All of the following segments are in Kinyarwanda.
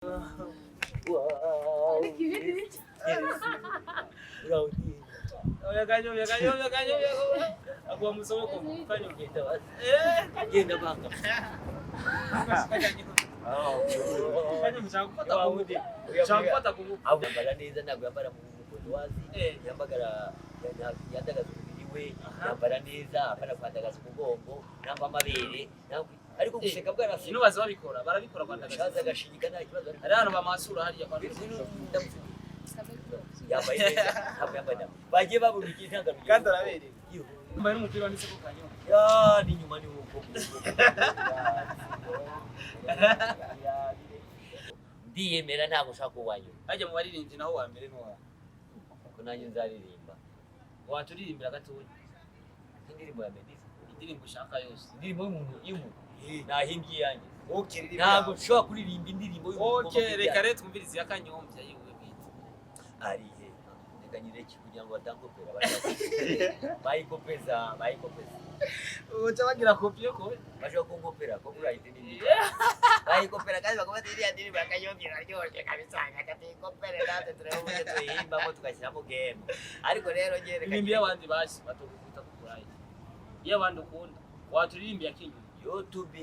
Wow. Rodi. Oya kanyo. Aku musome ko kanyo Kita was. kanyo. Genda banga. Kanyo mshakupata kuudi. Mshakupata kuudi. Au yambara neza ntabwo yambara mu wazi. Yambagara yandagaza umubiri we. Yambara neza afana kwandagaza umugongo namba amabere. Ariko guseka bwarase. Ino baza babikora barabikora kwandagaza. Shaza gashinyika nta kibazo. Ari hano bamasura hariya kwa yambaye neza ntabwo yambaye bagiye baburikiye intangarugero kandi arabereye mbaye n'umupira wanditse ko kanyo ya ni nyuma ni uko ndiyemera ntabwo ushaka uwanyu ajya mu baririmbyi naho wa mbere n'uwa ko nanjye nzaririmba waturirimbira gatoya indirimbo ya Medisa indirimbo ushaka yose indirimbo y'umuntu imwe nahimbye yanjye ririmba ntabwo ushobora kuririmba indirimbo y'umuntu reka rero twumvirize ya kanyombya yiwe bwite arihe reka nyireke kugira ngo batangopera bayikopeza uca bagira kopi yo ko bashobora kunkopera copyright n'ibindi bayikopera kandi bakaba iriya ndirimbo ya Kanyombya iraryoshye kabisa akatikopere natwe tureba uburyo tuyihimbamo tugashyiramo game ariko rero reka indirimbo y'abandi bashi batokuvuta kukurayi iyo abandi ukunda waturirimba ya Kenya YouTube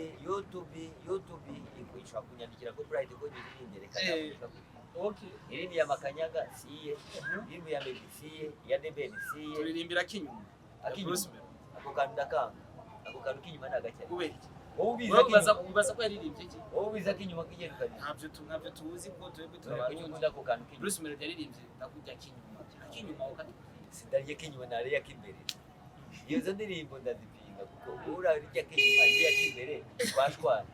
ikuishwa kunyandikira copyright ko ndirimbye reka okay irimi ya Makanyaga siye irimi ya Medisiye ya Debeni siye turirimbira kinyuma ako kantu kinyuma ndagacyane ubeki ubiza ko yaririmbye iki ubiza kinyuma kigerekanye ntabyo tuzi ko twebwe turabanyuze ako kantu kinyuma Bruce Melody yaririmbye ndakujya kinyuma ukati sidariye kinyuma nariya kimbere iyo ndirimbo ndazipinga kuko urarya kinyuma nariya kimbere twashwana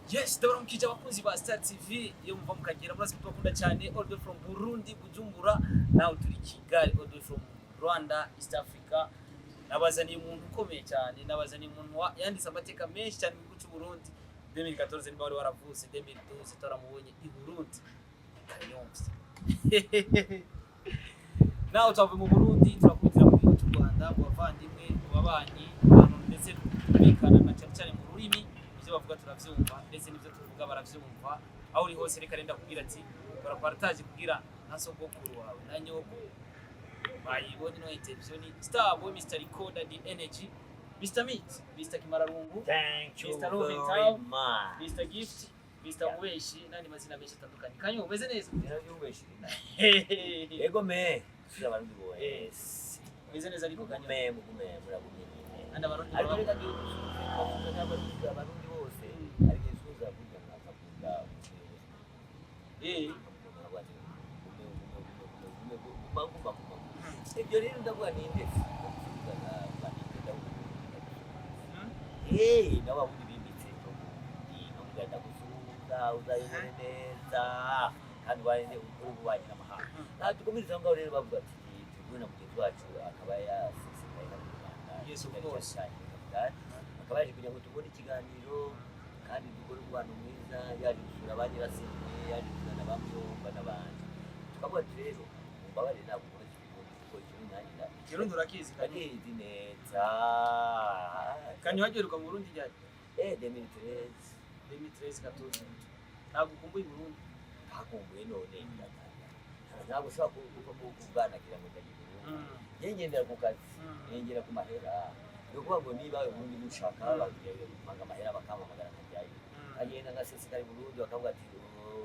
Yes, ndabona mukije abakunzi ba Star TV yo muva mukagera murazi ko bakunda cyane all the way from Burundi Bujumbura now turi Kigali all the way from Rwanda East Africa nabazaniye umuntu ukomeye cyane nabazaniye umuntu yanditse amateka menshi cyane mu gihugu cy'u Burundi 2014 niba wari waravutse 2012 taramubonye i Burundi Kanyombya now tuvuye mu Burundi turakubitira mu gihugu cy'u Rwanda mu bavandimwe mu babanyi abantu ndetse bikana na cyane mu rurimi bavuga turavyumva ndetse nivyo tuvuga baravyumva aho uri hose reka renda kugira ati kora partage kugira nasogokuru wawe na nyoko bayibone no interview ni Star Boy Mr. Recorder the Energy Mr. Meat Mr. Kimararungu thank you Mr. very much Mr. Gift Mr. Mubeshi nani mazina menshi atandukanye kanyo umeze neza Mubeshi yego me abantu boye umeze neza ariko kanyo mugume muragumye anda barundi ariko abarundi bose ariko isuza kugira nakakunda ibyo rero ndavuga ni indesi n'ababundi bimbitse nkamuganda gusuhuza uzayibone neza kandi warinde ukuri ububanyi n'amahanga tukomereza aho ngaho rero bavuga ati turi na mugenzi wacu akaba yasesekaye na mu Rwanda akaba yaje kugira ngo tubone ikiganiro kandi dukore umubano mwiza yaje gusura ba nyirasenge yaje kuzana ba Myumba n'abandi tukavuga ati rero mumbabarire ntabwo muretse kuko ikintu nanjye Kirundi urakizi ndakizi neza kanyo hageruka mu Burundi ryari 2013 14 ntabwo ukumbuye Burundi hakumbuye none ntabwo ushobora kuganakira ngo ndagiye ngendera ku kazi ngendera ku mahera yo kuvuga ngo niba ubundi mushaka bagiye gupanga amahera bakampamagara nkajyayo agenda ngaseseka mu Burundi bakavuga ati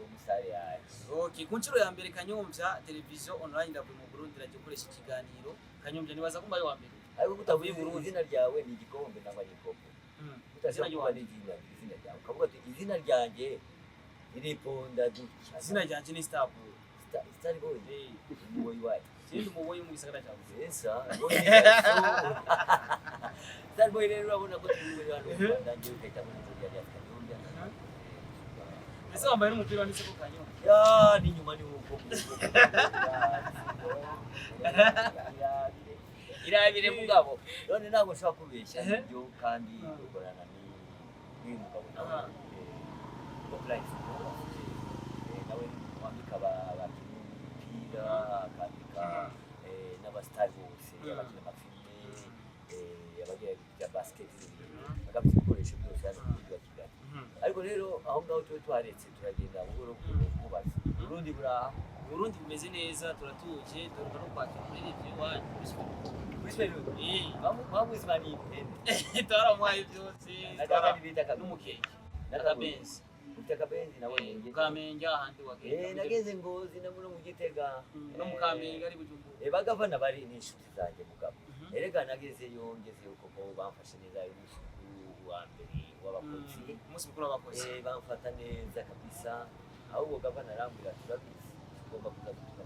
umusare yaje okay ku nshuro ya mbere Kanyombya television online ndavuye mu Burundi rajye gukoresha ikiganiro Kanyombya nibaza ko mbaye wa mbere ariko utavuye mu izina ryawe ni igikombe nangwa n'ikopo utazira ni izina ryawe ukavuga ati izina ryanjye iriponda dutya izina ryanjye ni Star Boy Star Boy umuboyi wayo sindi umuboyi mu gisagara cyawe esa Star Boy rero urabona ko turi hano ndangiye ukahita muri inzu ya Kanyombya ese wambaye n'umupira wanditse ko Kanyombya ya ni nyuma ni uko irabire mugabo none ntabwo ushobora kubeshya ibyo kandi ukorana n'uyu mugabo nawe copyright nawe wambika abakinnyi aganira akandika n'abasitari bose abakina amafilime abagira ibya basiketi agafite ibikoresho byose hano mu mujyi wa Kigali ariko rero aho ngaho tuba twaretse turagenda buhoro buhoro kubaza Burundi buraho Burundi bumeze neza turatuje dore no kwakira muri ibyo iwanyu bamwizimana ibitende twaramuhaye byose n'akandi bita n'umukeke n'akabenzi ufite akabenzi nawe Kamenge ahandi wagenda nageze Ngozi no mu Gitega no mu Kamenge ari Bujumbura bagavana bari n'inshuti zanjye mugabo erega nagezeyo ngezeyo kuko bamfashe neza y'umusuku wa mbere w'abakozi umunsi mukuru w'abakozi bamfata neza kabisa ahubwo gavana arambwira turabizi tugomba kuzaduka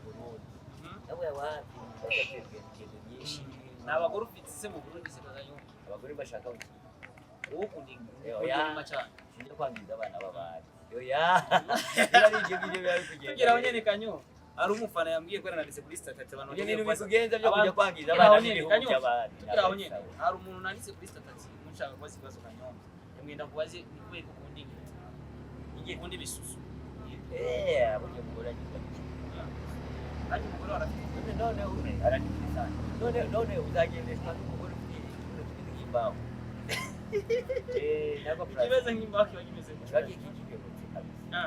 Burundi nawe wapi bakaterwe ingendo nyinshi n'abagore ufite se mu Burundi zikagayo abagore bashaka uwo kundinga cyane sinjya kwangiza abana b'abandi yoya ari ibyo ngibyo biba bikugenda kugira ngo nyene kanyo ari umufana yambwiye ko nanditse kuri status abantu ibyo bintu bikugenza byo kujya kwangiza abana b'ibihugu by'abandi kugira ngo nyene hari umuntu nanditse kuri status munshaka kubaza ibibazo kanyombe yamwenda kubaze ni kubera ko kundinga igiye kundi bisusu buryo mugora nyuma kandi umugore warafite none arandikira cyane none uzagendeshwa n'umugore ufite nk'imbaho kimeze nk'imbaho kiba kimeze kiba kikigororotse kabisa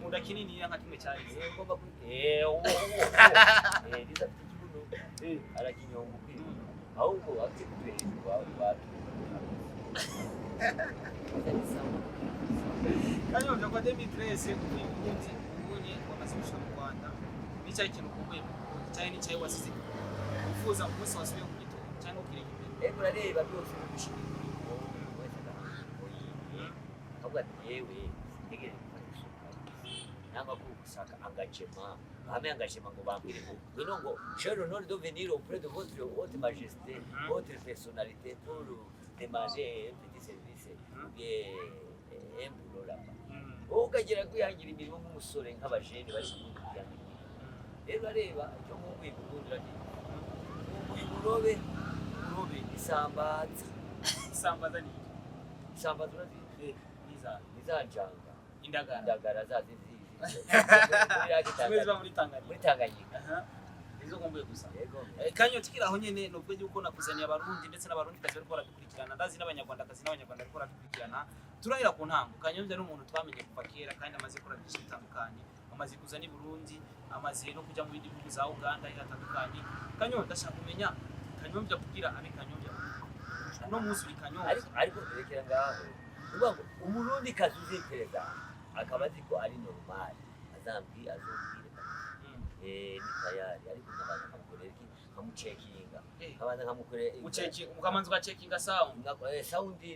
munda kinini nka kimwe cyahise ngomba rizafite ikibuno arakinyonga ukwiye ahubwo afite kuduheza iwawe kanyombya kwa 2013 ubundi ubunye wamaze gushika mu Rwanda n'icyayi kintu kumbuye cyane n'icyayi wasize ufuza umunsi wasubiye mu gito cyangwa ukireka imbere urareba byose bishimye ahubwo ati yewe ntegere nanga gushaka engagement hame engagement ngo bambwire ngo cher honneur de venir auprès de votre haute majesté votre personnalité pour demander un petit service ou bien un boulot là-bas ukagera kwihangira imirimo nk'umusore nk'abajene bari mu kwihangira rero areba icyo nkumbuye gukundira ni uburobe isambaza ni isambaza urazizi nizanjanga indagara zazizi muri Tanganyika izo nkumbuye gusa kanyo tikira aho nyene nubwo yuko nakuzaniye abarundi ndetse n'abarundi kazi bariko baradukurikirana ndazi n'abanyarwanda kazi n'abanyarwanda bariko baradukurikirana turahira ku ntango kanyomvya n'umuntu twamenye kuva kera kandi amaze gukora byinshi bitandukanye amaze kuzana i Burundi amaze no kuja mu bindi bihugu za Uganda hatandukanye kanyo ndashaka kumenya kanyomvya kugira abe kanyomvya no muzi uri kanyomvya ariko rekera ngaho uvuga ngo umurundi kazi uzipereza akaba azi ko ari normal azambwira ni tayari ariko nkabanza nkamukorera iki nkamucekinga nkabanza nkamukorera ukamanza ugacekinga sound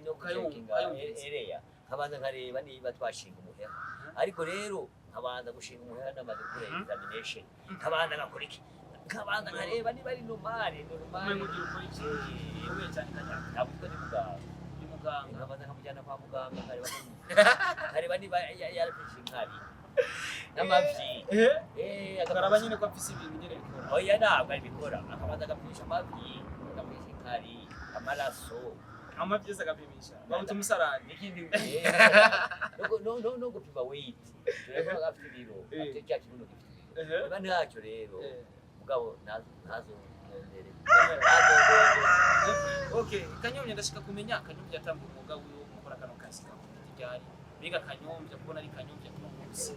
no gucekinga area nkabanza nkareba niba twashinga umuheha ariko rero nkabanza gushinga umuheha n'amaze gukora examination nkabanza ngakora iki nkabanza nkareba niba ari normal mugira ukora iki yewe cyane kanya ntabwo ni muganga nkabanza nkamujyana kwa muganga nkareba niba yarafishe inkari n'amavi akaraba nyine ko afise ibintu nyine bikora oya ntabwo abikora akabanza agapimisha amavi agapimisha inkari amaraso amavi yose agapimisha bawuta umusarani n'ikindi no gupima weight turabona afite ibiro afite cya kibuno gifite ibiro niba ntacyo rero mugabo ntazo ndere okay kanyombya ndashaka kumenya kanyombya atanga umwuga wiwe gukora kano kazi ryari biga kanyombya kubona ari kanyombya kuno munsi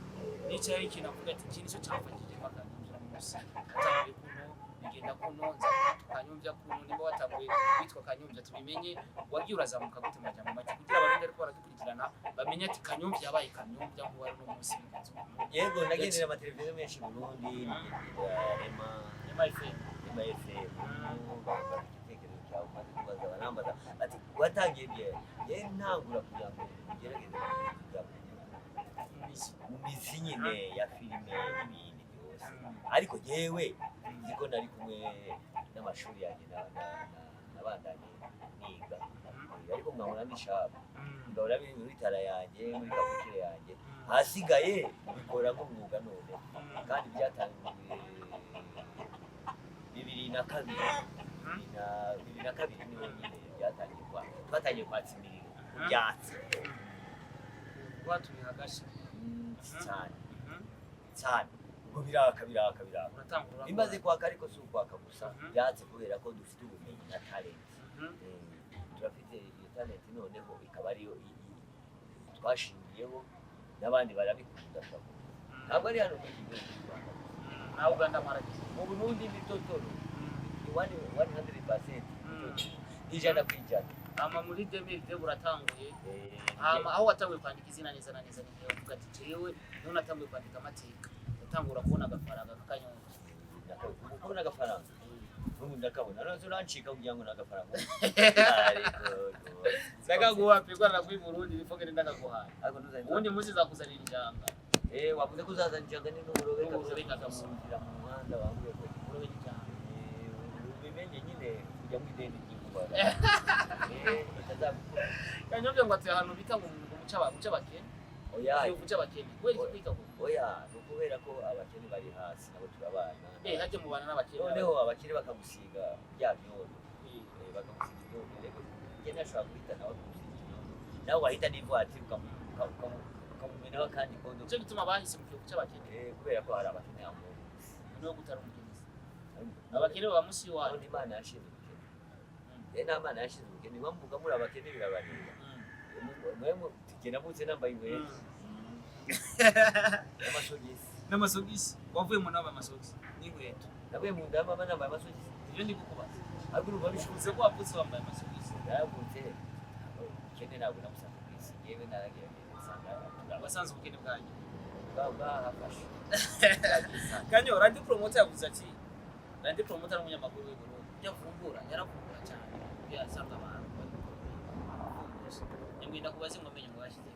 n'icyayi ikintu avuga ati iki nicyo cyafashije kanyombya no munsi atangiye kuno bigenda kuno nza kanyombya kuno nimba watanguye witwa kanyombya tubimenye wagiye urazamuka gute majambo make kugira abarundi ariko baradukurikirana bamenye ati kanyombya yabaye kanyombya ngo wari no munsi bigenze yego nagendera amateleviziyo menshi mu Burundi Rema FM igitekerezo cyawe maze kubaza barambaza ati watangiye bye ntangura kugira ngo ugerageze mu mizi nyine ya filime n'ibindi byose ariko yewe nziko nari kumwe n'amashuri yanjye n'abandanye niga ariko nkabona ndishaka ngahora biri muri tara yanjye muri kavukire yanjye hasigaye bikora nk'umwuga none kandi byatangiye 2002 niho nyine twatangiye kwatsa imiriro byatsi watuye hagasha cyane biraka uratangura bimaze kwaka ariko si ukwaka gusa byatse kubera ko dufite ubumenyi na talent turafite iyo talent noneho ikaba ariyo twashingiyeho n'abandi barabikunda ntabwo ari hano muri gihugu cy'u Rwanda nawe Uganda maragize mu Burundi ni totoro ni 100% ijana ku ijana ama muri 2020 buratanguye aho watanguye kwandika izina neza na neza niyo uvuga ati jewe none natanguye kwandika amateka utangura kubona agafaranga kakanyonga kubona agafaranga n'ubu ndakabona none urancika kugira ngo nagafaranga sagaguha pigwa na kuri Burundi bifogere ndakaguhaye ariko ntuzanye ubundi muzi zakuzanira injanga wavuze ko uzazana injanga ni n'uburobe kabisa mu muhanda wambuye ko uburobe injanga ubimenye nyine kujya mu ideni ry'ikuba kanyobye ngo ati ahantu bita ngo muca bakene oya muca bakene kweli kwika ko oya no kubera ko abakene bari hasi nabo turabana haje mu bana n'abakene noneho abakene bakagusiga bya byondo bakagusiga ibyondo rero genda ashobora guhita nawe nawe wahita n'ivuatiri ukamumenaho kandi kondo cyo gituma bahise mu gihugu cy'abakene kubera ko hari abakene aho no gutara umugenzi abakene baba musi wa Imana yashize ubukene nta Mana yashize ubukene bamuvuga muri abakene birabareba mwe tugenda mutse nambaye inkweto n'amasogisi wavuye mu nama amasogisi n'inkweto navuye mu ndama nambaye amasogisi ibyo ndi kukubaza ariko urumva bishobotse ko wapfutse wambaye amasogisi yaragutse ubukene ntabwo namusanze ku isi yewe naragiye nsanga basanze ubukene bwanyu bwahafashe kanyo radio promoter yavuze ati radio promoter n'umunyamakuru w'Uburundi yavumbura yaravumbura cyane yasanga abantu nyamwinda kubaze mumenye mu bashize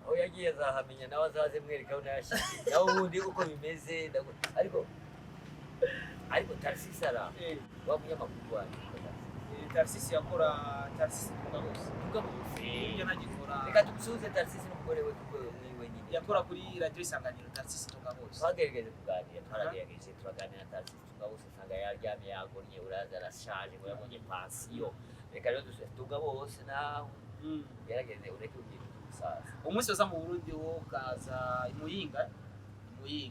aho yagiye azahamenya nawe azaze mwereka aho nayashize nawe ubundi uko bimeze ariko Tarsisi ara wa munyamakuru wanjye Tarsisi yakora Tarsisi tugabose ibyo nagikora reka tugusuze Tarsisi n'umugore we kuko niwe nyine yakora kuri radio Isanganiro Tarsisi tugabose twagerageje kuganira turaganira na Tarsisi tugabose usanga yaryamye yagonnye uraza arashaje ngo yabonye pansiyo reka rero tugabose nawe gerageze ureke ugira umusaza umunsi wasa mu Burundi wo kaza imuyinga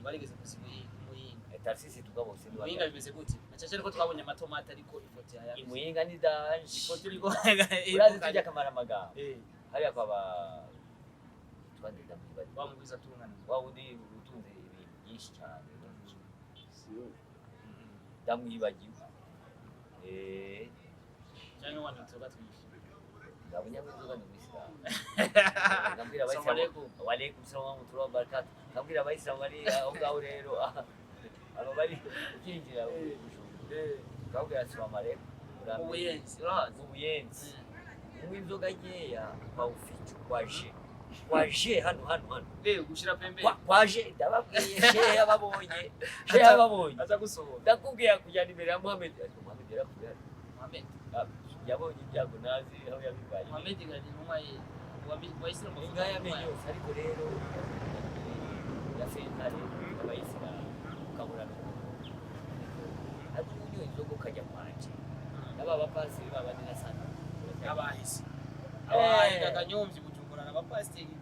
barigeze kuzi imuyinga Tarsisi tugabose imuyinga bimeze gute nacaje ko twabonye amatomate ariko ifoto ya imuyinga ni danje ifoto iriko urazi tujya kamara amagambo hariya kwaba twandika mu bari bamugwiza tungana wawundi utunze ibintu byinshi cyane ndamwibagiwe cyangwa wanditse batwishi ndabunyamuzuga ni Muislamu ngambira abayisilamu walaikum salam wa rahmatullahi wa barakatuh ngambira abayisilamu bari aho ngaho rero aba bari ukinjira ngambira assalamu alaikum ubuyenzi urazi ubuyenzi inzoga nkeya bawufica kwaje hano gushira pembe kwaje ndababwiye shehe ababonye aza gusohora ndakubwiye kujyana imbere ya Muhammad yarakubwiye Muhammad yabonye ibyago nazi aho yabibaye Muhammad gani numa wayisilamu inga yamenye ariko rero ya sentare abayisilamu ukabura ati unyo inzoga ukajya kwanje naba bapasiri babandi na sana abahisi abahinga kanyomvye Bujumbura n'abapasiteri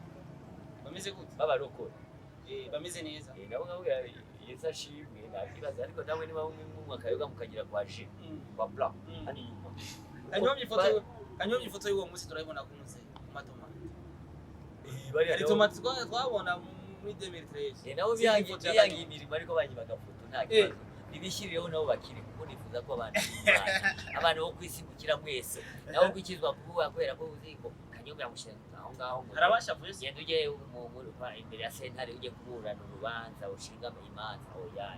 bameze gute babarokora bameze neza nabo ngabwe Yesu ashimwe nakibaza ariko nawe niba mu akayoga mukagira kwaje kwa blanc ani kanyomvye ifoto y'uwo munsi turayibona kunuze matomate bari ari tomate twabona muri 2013 nabo biyangiye imirimo ariko banyi bagafoto nta kibazo ibishirireho nabo bakiri kuko nifuza ko abantu bo kwisibukira mwese nabo kwikizwa kuba kwera ko uziko kanyobya mushenga aho ngaho harabasha vuye yenda uje mu imbere ya sentare uje kuburana urubanza ushinga imanza oya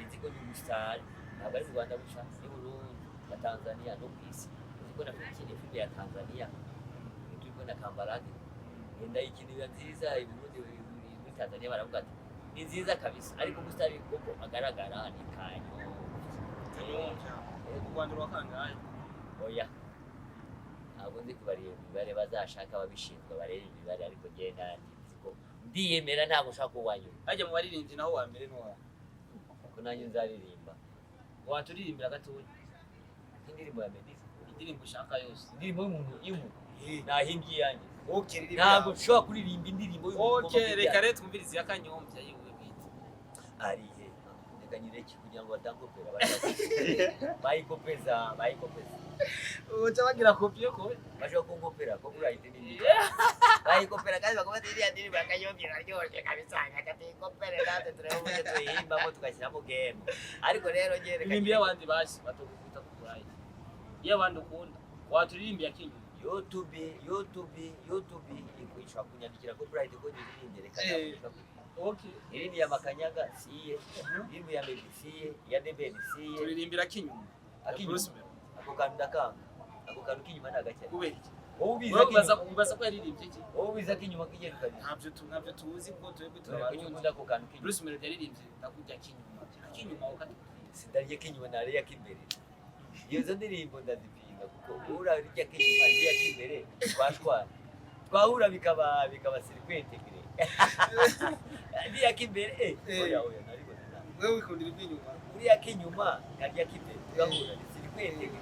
nziko ni musitari ntabwo ari mu Rwanda gusa ni Burundi na Tanzania no kwisi uziko na filime ya Tanzania turiko na Kambarage yenda ikinira nziza i Burundi muri Tanzania baravuga ati ni nziza kabisa ariko musitari koko agaragara ni kanyo Rwanda rwakangaye oya ntabwo nzi kubareba imibare bazashaka ababishinzwe bareba imibare ariko genda nziko ndiyemera ntabwo ushaka uwanyu ajya mu baririmbyi naho wa mbere n'uwa ko nanjye nzaririmba waturirimbira gatoya indirimbo ya Meddy indirimbo ushaka yose indirimbo y'umuntu nahimbye yanjye okay ntabwo ushobora kuririmba indirimbo y'umuntu reka rero twumvirize ya Kanyombya yiwe bwite arihe ndekanyireki kugira ngo batangopera bayikopeza uca bagira kopie ko bashobora kungopera copyright n'indi bayikopera kandi bakaba iriya ndirimbo yakayumvira ryoshye kabisa akatikopere natwe tureba uburyo tuyihimbamo tugashyiramo game ariko rero ngerekanye irimbi y'abandi bashi batogukubita copyright iyo abandi ukunda waturirimbi yakinyu YouTube ishobora kunyandikira copyright ko nyiringerekanya okay irindi ya Makanyaga siye irindi ya Baby siye ya Deben siye turirimbira kinyuma ako kantu ndakanga ako kantu kinyuma nagacye kubera ubiza ko yaririmbye iki ubiza kinyuma kigenda kaje ntabyo tuzi ko twebwe turabakunda ako kantu kinyuma Bruce Melody yaririmbye ndakujya kinyuma ukati sindarye kinyuma nare yakimbere iyo ndirimbo ndazipinga kuko urarya kinyuma ndiya kimbere twahura bikaba sirkwintegre ndiya kimbere oya nariko wewe wikundira iby'inyuma uriya kinyuma karya kimbere tugahura sirkwintegre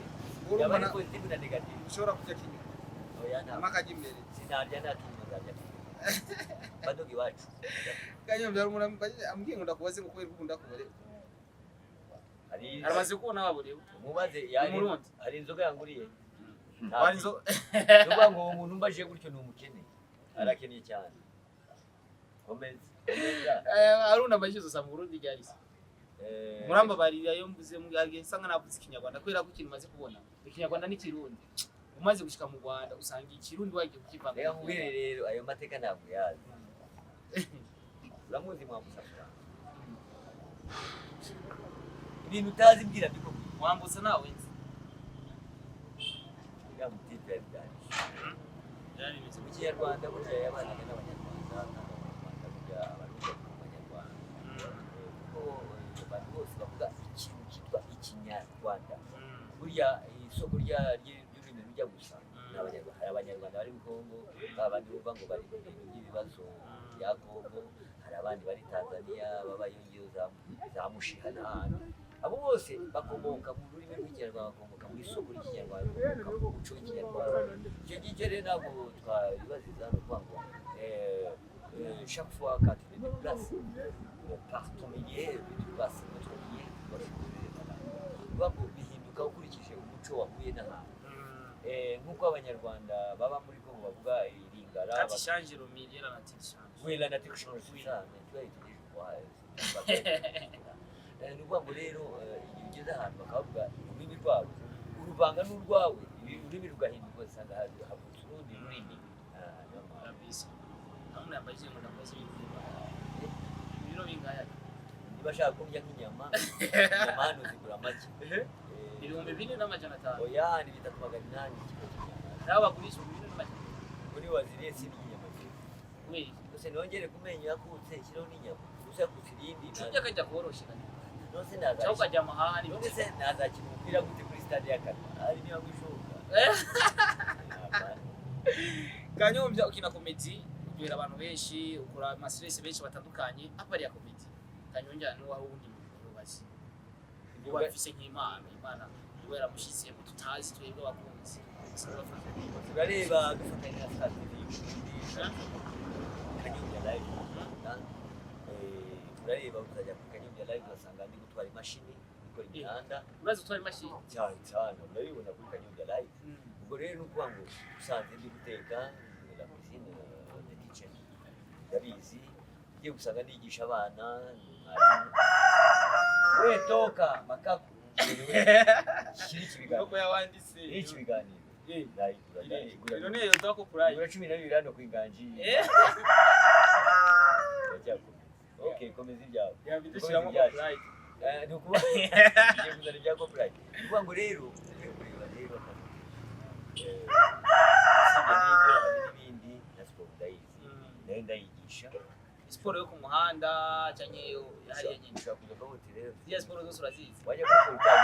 yaba ari positive na negative ushobora kujya kinyuma oya nta makajya imbere sinarya nta kinyuma ndarya badogi wacu kanyo byari umuntu ambwiye ngo ndakubaze ngo kubera ukunda kubare aramaze kubona waburewe mubaze yari hari inzoga yanguriye wari inzoga ngo umuntu mbaje gutyo ni umukene arakeneye cyane komeza aruna amashizo sa mu Burundi ryari se muramba barira yo mvuze mbwage sanga navuze ikinyarwanda kwera ko ikintu maze kubona ikinyarwanda ni kirundi umaze gushika mu Rwanda usanga ikirundi wagiye kukivanga rero ngwire rero ayo mateka ntabwo yazi uramuzi mwambusafura ibintu utazi mbwira biko wambutsa nawe nzi ya mutipe byari mu Kinyarwanda burya yabanaga n'Abanyarwanda burya abarundi b'Abanyarwanda kuko abantu bose bavuga ikintu cyitwa Ikinyarwanda burya isoko ry'ururimi rujya gusa n'Abanyarwanda hari Abanyarwanda bari mu Kongo abandi bumva ngo bari mu bintu by'ibibazo bya Kongo hari abandi bari Tanzania babayongeyo za Mushiha n'ahandi abo bose bakomoka mu rurimi rw'Ikinyarwanda bakomoka mu isoko ry'Ikinyarwanda bakomoka mu muco w'Ikinyarwanda icyo gihe rero ntabwo twabibaziza no kwanga chaque fois quand tu te déplaces par ton milieu tu passes notre milieu bihinduka ukurikije umuco wakuye n'ahantu nk'uko Abanyarwanda baba muri Kongo bavuga Lingala ati change le milieu la nature change oui la nature change ça mais tu as été je crois ni ukuvuga rero igihe ugeze ahantu bakavuga ururimi rwabo uruvanga n'urwawe ururimi rugahinduka usanga havutse urundi rurimi kabisa namwe yambaje ngo ndakoze ibiro bingaya niba ashaka kurya nk'inyama hano zigura make 2,400 oya ni 3,800 nawe bagurisha 2,400 kuri waziriye si n'inyama we gusa nongere kumenyo yakutse kiriho n'inyama gusa yakutse irindi tujya kajya korosha nose naza cyangwa kajya mahari nose nazakina umupira gute kuri stade y'Akagera ari niyo gushoka Kanyombya ukina comedy uryohera abantu benshi ukora amastress benshi batandukanye apari ya comedy Kanyombya no waho ubundi urubazi ngo bafise nk'Imana urwera mushyize mu tutazi twebwe abakunzi turareba dufatanya na Stade Kanyombya live turareba uzajya ku Kanyombya live ugasanga ndi gutwara imashini ikora imihanda urazi utwara imashini cyane urabibona kuri Kanyombya live ubwo rero nukuvuga ngo usanze ndi guteka la cuisine de kitchen ndabizi ngiye gusanga nigisha abana we toka makaku kiri kibiganiro uko yawandise iki biganiro none yo dako kurayi 12 hano kwinganji okay komeza ibyawe yabidishiramo kurayi nukuba ngiye kuzana ibya copyright kuvuga ngo rero kureba rero n'ibindi na siporo ndayigisha siporo yo ku muhanda cyane hariya nyine ushaka kujya kwa hotel rero ya siporo zose urazizi wajya gukora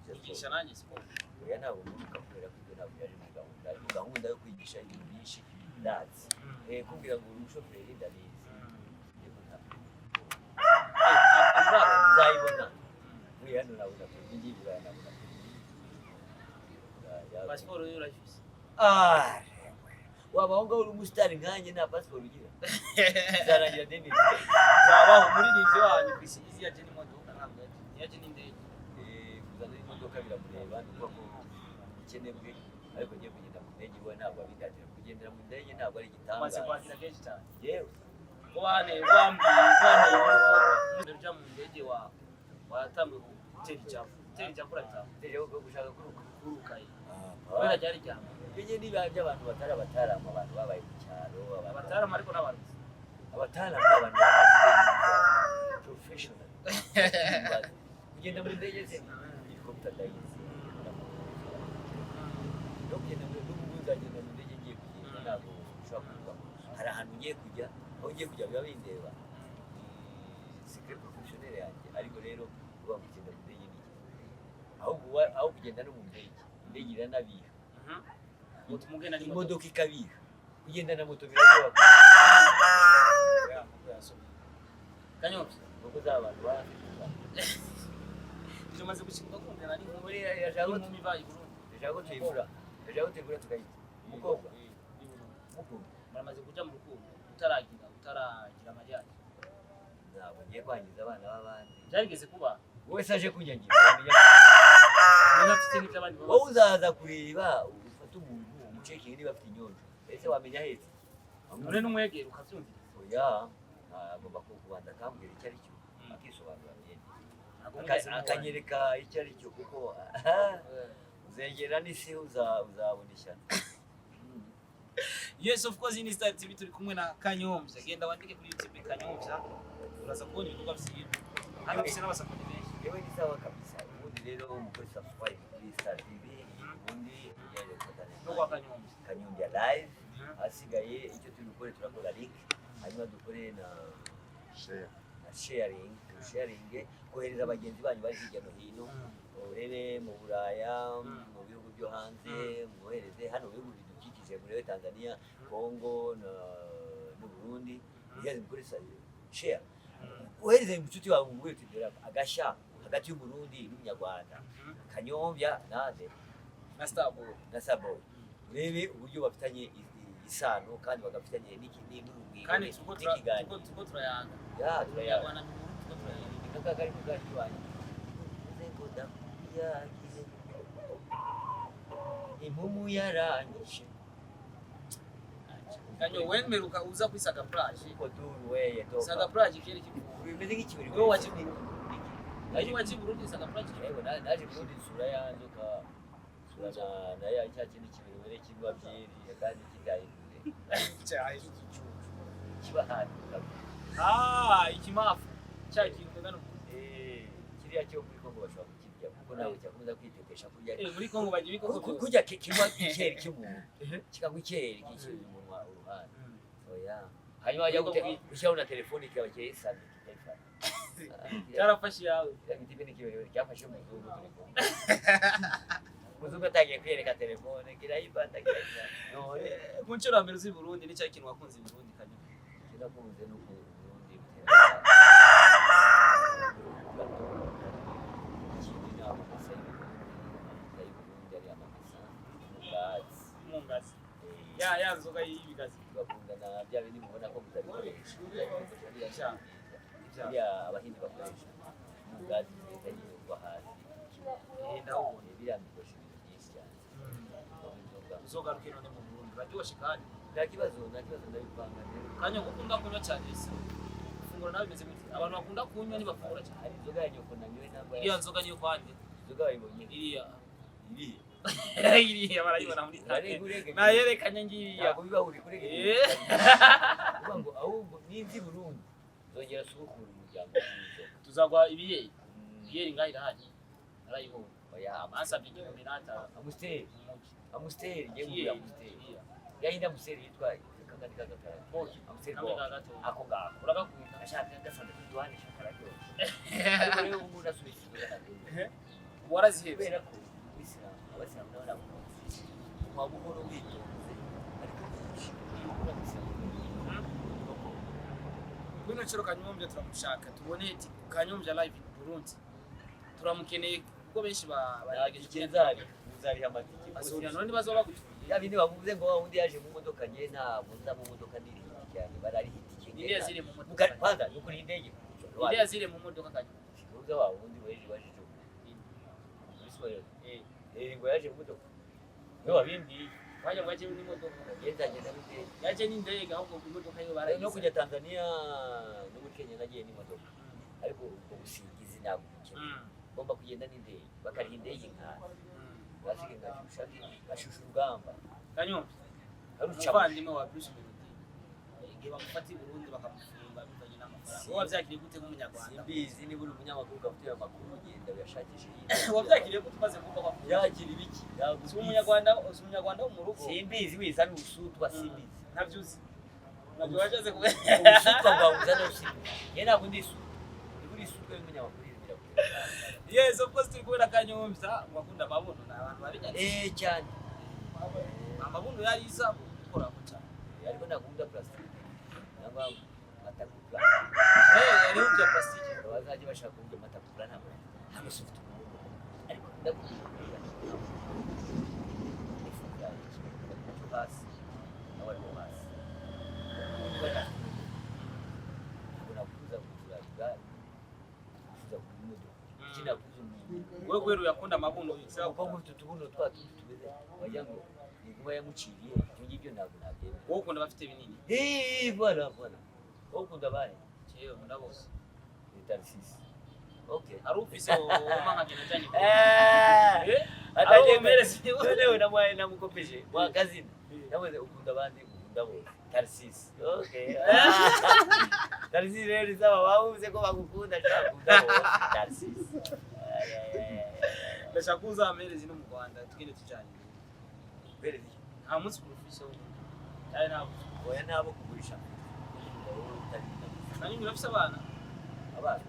kwigisha nanjye siporo oya ntabwo muruka kubera ko ibyo ntabwo yari muri gahunda yo kwigisha ibintu byinshi ndazi kumbwira ngo uri umushoferi ndabizi nzayibona muri hano nabona ngiye nabona pasiporo yo urayizi wabahonga uri umusitari nkanjye nta pasiporo ugira zarangira deni zabaho muri nivyo wanyu kwisi izi yaje n'imodoka ntabwo yaje n'indege kuzana imodoka biramureba nuko ko ikenebwe ariko ngiye kugenda mu ndege we ntabwo abidatira kugendera mu ndege ntabwo ari igitangaza maze kwakira kenshi cyane yewe wane wambiye uja mu ndege watamwe gutera icyakura bitaho yo gushaka kuruka kubera ryari ryama Bije niba by'abantu batarama abantu babaye mu cyaro abatarama ariko n'abantu abatarama abantu professional kugenda mu ndege se helicopter dayizi kugenda mu ndege mu ndege ngiye kugenda ntabwo ushobora kuvuga hari ahantu ngiye kujya aho ngiye kujya biba bindeba secret professional yanjye ariko rero uba kugenda mu ndege ni aho kugenda no mu ndege iranabiha moto mugenda ni imodoka ikabiha kugenda na moto biragoye Kanyobya nuko z'abantu barafite tumaze gushika kumva nari muri yashaka mu mibayi Burundi yashaka tuyibura tukayita umukobwa maramaze kuja mu rukundo utaragira amajyanye ntabwo ngiye kwangiza abana b'abandi byarigeze kuba wowe saje kunyangira nafite n'iby'abandi wowe uzaza kureba ufata umuntu umucekingi niba afite inyonjo ese wamenya hese none n'umwegera ukavyumvira oya agomba kubanza akambwira icyo ari cyo akisobanura akanyereka icyo ari cyo kuko uzegera n'isi uzabona ishyano. Yes, of course, in Star TV turi kumwe na Kanyombya. Genda wandike kuri YouTube Kanyombya. Uraza kubona ibikorwa byiwe. Hano bise n'abasapoti benshi. Yewe ni sawa kabisa. Ubundi rero umukore subscribe kuri Star TV. Ubundi yeye kutana. No kwa Kanyombya. Kanyombya live. Asigaye icyo turi gukora turakora link. Hanyuma dukore na sharing kohereza abagenzi banyu bari hirya no hino. Urebe mu Buraya, mu bihugu byo hanze, mwohereze hano bihugu bidukikije muri Tanzania, Congo no Burundi. Yaje muri share. Uhereze inshuti wawe mu bwite dera agashya hagati y'u Burundi n'Umunyarwanda. Kanyombya nande na Starboy. Urebe uburyo bafitanye isano kandi bagafitanye n'urugwiro. Kandi tuko turayanga. Ya turayanga. Abana tuko turayanga. Nikakari mugari wanyu. Zengo yagiye imumu yaranyishe Kanyo wemeruka uza kwisaga plage uko duru weye to saga plage kiri kivuga bimeze nk'ikibiri wewe wakiburundi wakiburundi saga plage yewe naje kurundi sura yanzuka sura na ya cyaki n'ikibiri were kigwa byeri kandi kidahindure cyaje kibahani ikimafu cyaki ngana kiriya cyo muri Kongo bashobora kukirya kuko nawe cyakomeza kwitetesha kurya muri Kongo bagiye bikoko kurya kimwa ikeri cy'umuntu kikagwa ikeri kikiri umunwa uruhande oya hanyuma ajya gushyiraho na telefone ikaba cyesana cyarafashe yawe igitibe n'ikiberero cyafashe umuzungu turi kumwe umuzungu atangiye kwereka telefone kirayibanda none mu ncuro mbere uzi Burundi ni cya kintu wakunze Burundi Kanyo kinakunze no ku Burundi mungazi ya nzoga y'ibigazi bakundana bya bindi mubona ko muzabikoresha ya abahindi bakoresha mungazi leta y'uwa hasi ndabona birambikoresha ibintu byinshi cyane uzogaruke none mu Burundi baryoshe kandi nta kibazo ndabipanga Kanyo gukunda kunywa cyane ese fungura nawe bimeze gute abantu bakunda kunywa ni bafungura cyane hari inzoga ya nyoko nanywe namba iriya nzoga niyo kwande inzoga bayibonye iriya barayibona muri Tanzania nayerekanye ngiriya ntabwo biba uri kurega kuvuga ngo ahubwo n'imvi Burundi zongera subukura umuryango w'inzoga tuzagwa ibiyeri ngaho irahari narayibonye oya amansa bigihumbi n'atanu Amstel ngiye muri Amstel yahinda Amstel yitwa kakandi kagakara Amstel ako ngako uragakunda ashaka gasanda kudwane shakara cyose ariko umuntu asubishije warazihebye kubera ko abasilamu n'abana mu buhoro bitonze ariko Bino cyo Kanyombya turamushaka tubone ati Kanyombya live Burundi turamukeneye kuko benshi barageje uzari amatike azurira none bazoba gutuye ya bindi bavuze ngo undi yaje mu modoka nye nta muza mu modoka niri cyane bararihita Iriya ziri mu modoka. kwanza yuko ni indege Iriya ziri mu modoka kanya. uza wa undi weje wajije ngo yaje mu modoka no wabindi Waje waje mu modoka. yenda n'indege Yaje n'indege ahubwo mu modoka yo no barayize. kujya Tanzania no muri Kenya nagiye n'imodoka ariko ubusingizi ntabwo ngomba kugenda n'indege bakariha indege nka basiga ngashusha urugamba Kanyumva. aruca Umuvandimwe wa Bruce Melody. Igihe bamufata i Burundi bakamufunga bivanye n'amafaranga. Wowe wavyakiriye gute nk'umunyarwanda? simbizi niba uri umunyamakuru ufite amakuru ugenda uyashakishe Wavyakiriye gute umaze kumva ko yakira ibiki si umunyarwanda wo mu rugo? simbizi wiza n'ubusutwa simbizi Ntabyo uzi. Ntabyo wajaze ku ubusutwa bwabuza n'usimbizi ye ntabwo ndi isuka niba uri isuka y'umunyamakuru Yes, of course turi kubera Kanyumvya wakunda amabuno na abantu babinyatse. cyane Amabuno yari isa gukora cyane. ariko nakunda plastic nangwa matakura Yari uvya plastic. bazajya bashaka kujya matakura ntabwo hano sufite ariko ndakunda ifuka hasi abari mu hasi nakuza kugura igare kuza kugura ikina Wewe kwero yakunda amabuno yisa uko ngutu tubuno twatu tubeze wagira ngo nikuba yamuciriye ibyo ngibyo ntabwo nabyemera wowe ukunda bafite binini. voilà wowe ukunda bahe Cyewe ndabose. Tarsisi okay Ari ufise umanga kina cyane. ataje mbere si wewe na mwaye namukopeje wa kazini nawe ukunda abandi ukunda bose Tarsisi okay Tarsisi rero zaba wavuze ko bagukunda cyangwa ukunda bose Tarsisi Ndashaka kuza amerezi no mu Rwanda tugende tujanye. berezi Nta munsi professor. Ari nabo. oya ntabo kugurisha Nani murafise abana? abana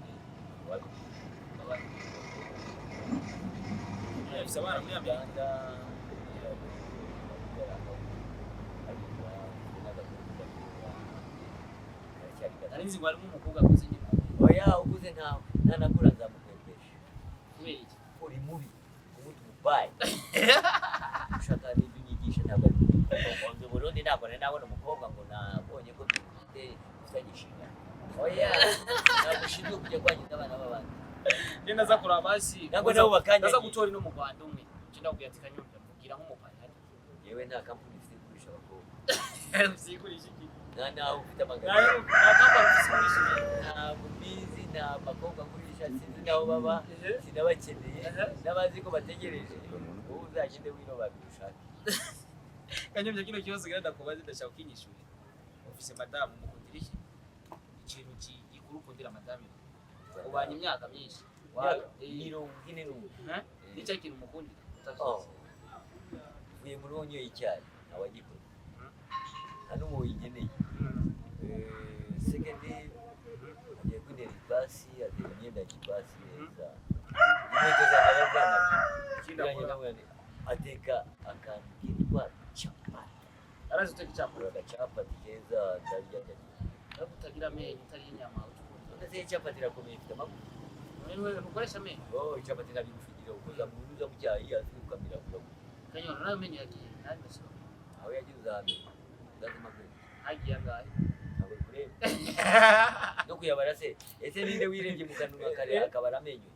Murafise abana muri Amerika. Nari nzi ngo harimo umukobwa akuze nyine. oya uguze nta nakura nzamukwepesha Kubera iki? uri mubi umutu mubaye ushaka n'ibyo unyigisha ntabwo ari mu Burundi ntabwo nari nabona umukobwa ngo nabonye ko dufitanye inshingano oya ntabwo ushinzwe kujya kwangiza abana b'abandi Nenda za kura basi. Ntabwo nabo bakanya. Ndaza gutora no mu Rwanda umwe. Cyenda kugira ati Kanyumvya mugira nk'umupanyari. yewe nta kampani ifite kugurisha abakobwa Sikurisha iki? nawe ufite amagana Nakamba rufise ntabwo mbizi nta bakobwa ngurisha sinzi n'aho baba sinabakeneye n'abazi ko bategereje wowe uzagende wirobabira ushake Kanyumvya kino kibazo genda kubaza ndashaka ukinyishura. Ufise madamu mukundira iki? Ikintu gikuru ukundira madamu. Ubanye imyaka myinshi. mirongo ine n'umwe Nicyo kintu mukundira. uvuye muri wonyoye icyayi ntawagikoze nta n'uwo yigeneye sekendi agiye kwinera ipasi atera imyenda ya kipasi neza inkweto zanjye aravanaga ateka akantu kitwa capati Arazi uteka icyapura. agacapati keza ndarya Ariko utagira amenyo utari inyama ndetse capati irakomeye ifite amavuta wewe ukoresha amenyo. capati nabigufigira ukoza mu ruza mu cyayi azi ukamira kurabu Kanyumvya nayo amenyo yagiye nari nasho. aho yagize uzamenya ndazima kwe Hagiye angahe? ntabwo kureba no kuyabara se ese ninde wirebye mu kanwa kare akabara amenyo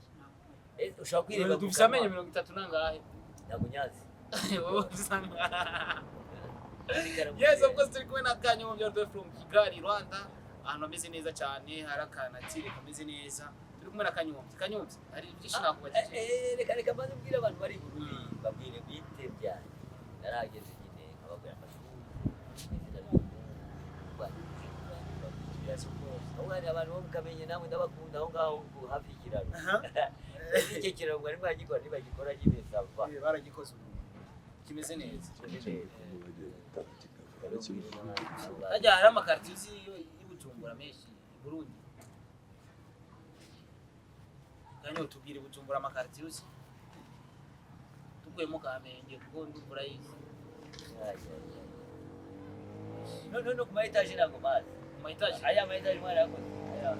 ye ushaka kwireba Dufise amenyo 30 nangahe? ntabwo nyazi Wowe usanga. Yes, of course turi kumwe na Kanyumvya from Kigali, Rwanda. Ahantu hameze neza cyane, hari akanatire kameze neza. Turi kumwe na Kanyumvya. Hari byinshi nakubajije. reka maze mbwira abantu bari Burundi babwire bite byanjye narageze nyine nkababwira amashuri izina ry'umuntu hari abantu bo mukamenye namwe ndabakunda aho ngaho hafi y'ikiraro icyo kiraro mwari mwagikora ntibagikora nyine sava Baragikoze kimeze neza. Hajya hari amakarti uzi y'Ubujumbura menshi i Burundi. Kanyo tubwire Bujumbura amakarti uzi. Tukuyemo Kamenge kuko ndumva yize. no ku ma etage ntabwo mazi Mu etaje aya ma etage mwari yakoze ngagara.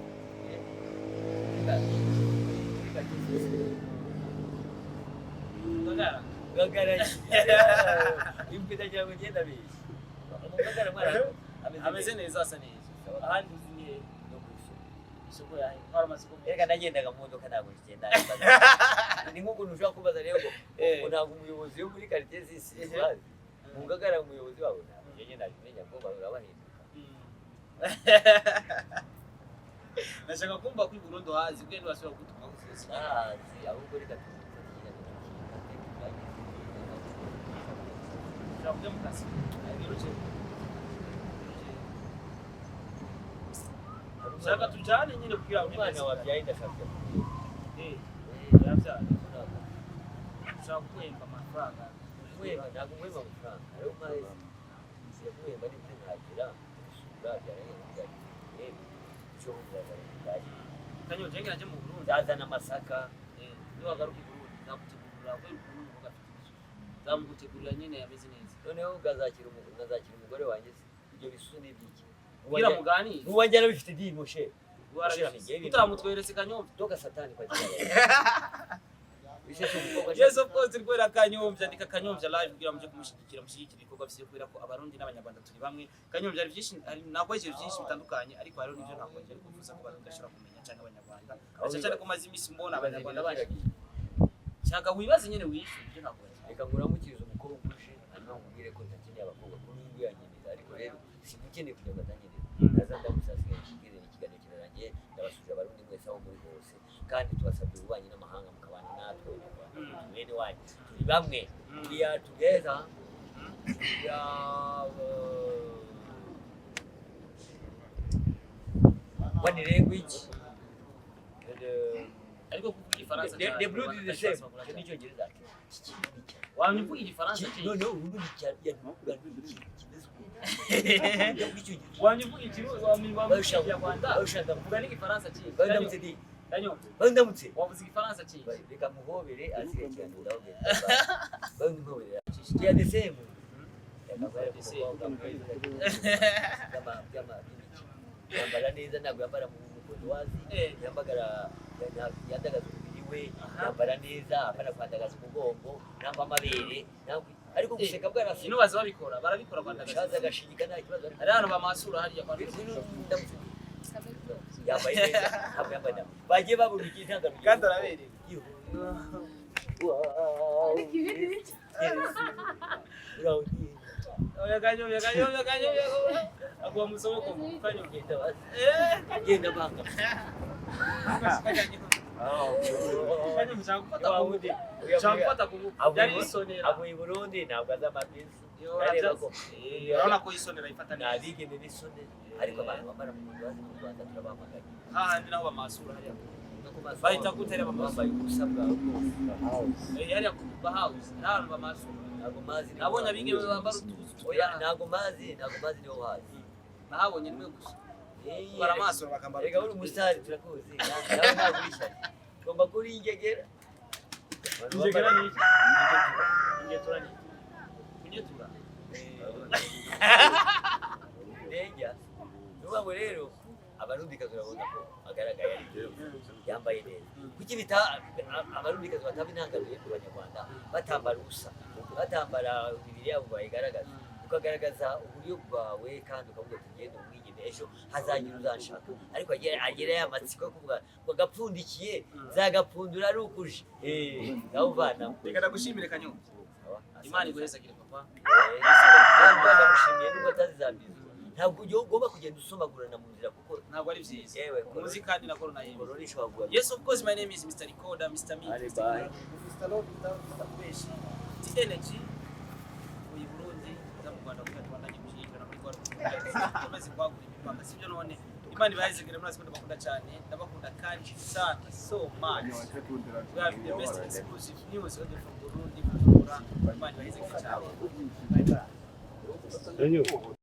gagara impita cyangwa ngenda bishi umugagara mwana ameze neza asa neza ahandi uziye no kwishyura isoko yahe nkora amasoko reka nagendaga mu modoka ntabwo ngenda ni nk'ukuntu ushobora kubaza rero ngo ntabwo umuyobozi wo muri quartier zisi umugagara umuyobozi wabo ntabwo nabimenya ngo barabahinduka nashaka kumva ko i Burundi hazi bwende basubira gutuma gusoza ahubwo reka Jauh mukasi. Saka tujane nyine kugira umwana wabyaye ndashaka. Yavyara. Ushaka kwemba amafaranga. Kwemba ntabwo mwemba amafaranga. Ariyo mpamvu siya kwemba n'ibyo ntagira usura byaraye n'ibyo. Cyo kugira Kanyo jenge naje mu Burundi. Zazana amasaka. Niba garuka i Burundi namutegurira we Burundi mugafite. Zamugutegurira nyine yameze neza. Noneho ugazakira umugore wanjye ibyo bisusu n'ibyiki. Kira mugani. Nuwanjye bifite dimo she. Utamutweretse Kanyomvya. Toka satani kwa jina. Yes of course rwera Kanyomvya ndika Kanyomvya live kugira muje kumushyigikira ibikorwa byo kubera ko abarundi n'abanyarwanda turi bamwe. Kanyomvya ari byinshi nako icyo byinshi bitandukanye ariko hariho n'ibyo ntabwo ngiye kuvuza ko barundi bashobora kumenya cyane abanyarwanda. Cyane ko mazi imisi mbona abanyarwanda baje. Cyaka wibaze nyene wishyura ibyo ntabwo. Reka nguramukiriza umukobwa uje hanyuma nkubwire ko ntakeneye abakobwa ko n'ingo yanyereza ariko rero simukeneye kujya gatanyereza. Naza ndamusasiye kigire n'ikiganiro kirarangiye ndabasuje abarundi mwese aho muri hose kandi tubasabye ububanyi n'amahanga mukabana natwe mwene wanyu turi bamwe we are together one language ariko kuvuga igifaransa the blood is the same nicyo gereza wamvuga igifaransa no urundi cyane wamvuga ikirundi wamvuga Rwanda ushaka kuvuga n'igifaransa cyiza bandamutse di Kanyo bandamutse wavuze igifaransa cyiza reka muhobere asigaye cyane ndavuga bandamubere ya the same yambara neza ntabwo yambara mu mugozi yambagara yandagaza umubiri we yambara neza apana kwandagaza umugongo namba amabere ariko guseka bwarasi ino baza barabikora kwandagaza agashinyika nta kibazo ari hano bamasura hariya kwa yambaye neza ntabwo yambaye neza bagiye babura igitangaruye kandi arabereye Kanyo agwa musomo ko Kanyo genda banga Kanyo mchakupata kujali isonera abo i Burundi ntabwo azamabisi urabona ko isonera ifata neza nabige n'isonera ariko abantu bamara mu Rwanda turabamagaye hahandi naho bamasura hariya bahita gutera bamasura ubusa bwawe bwose hariya ku house n'ahantu bamasura ntabwo mazi nabonye abige bambara utuzu oya ntabwo mazi niho hazi nahabonye nimwe gusa baramasura bakambara rega uri umusitari turakuzi nawe ntabwo urishyari ugomba kuri ingegera ingegera ni iki ingetura ni ingetura nega nuba ngo rero abarundikazi urabona ko agaragaye yambaye neza kuki bita abarundikazi bataba intangaruye ku banyarwanda batambara ubusa batambara imibiri yabo bayigaragaza ukagaragaza uburyo bwawe kandi ukavuga ati ngende umwigeme ejo hazagira uzanshaka ariko agera y'amatsiko yo kuvuga ngo gapfundikiye zagapfundura ari ukuje nawe uvanamo reka ndagushimire Kanyo Imana iguhezagire papa ndagushimiye nubwo atazizambiza ntabwo ugomba kugenda usomagurana mu nzira kuko ntabwo ari byiza muzi kandi na corona corona ishobora yes of course my name is Mr. Recorder Mr. Me Mr. Lord Mr. Fresh the energy uyu Burundi za mu Rwanda kuko twandanye gushigikana muri Rwanda tumaze kwagura imipaka sibyo none Imana ibahezagire muri asiko ndabakunda cyane ndabakunda kandi sana so much we have the best exclusive news from Burundi Imana ibahezagire cyane bye bye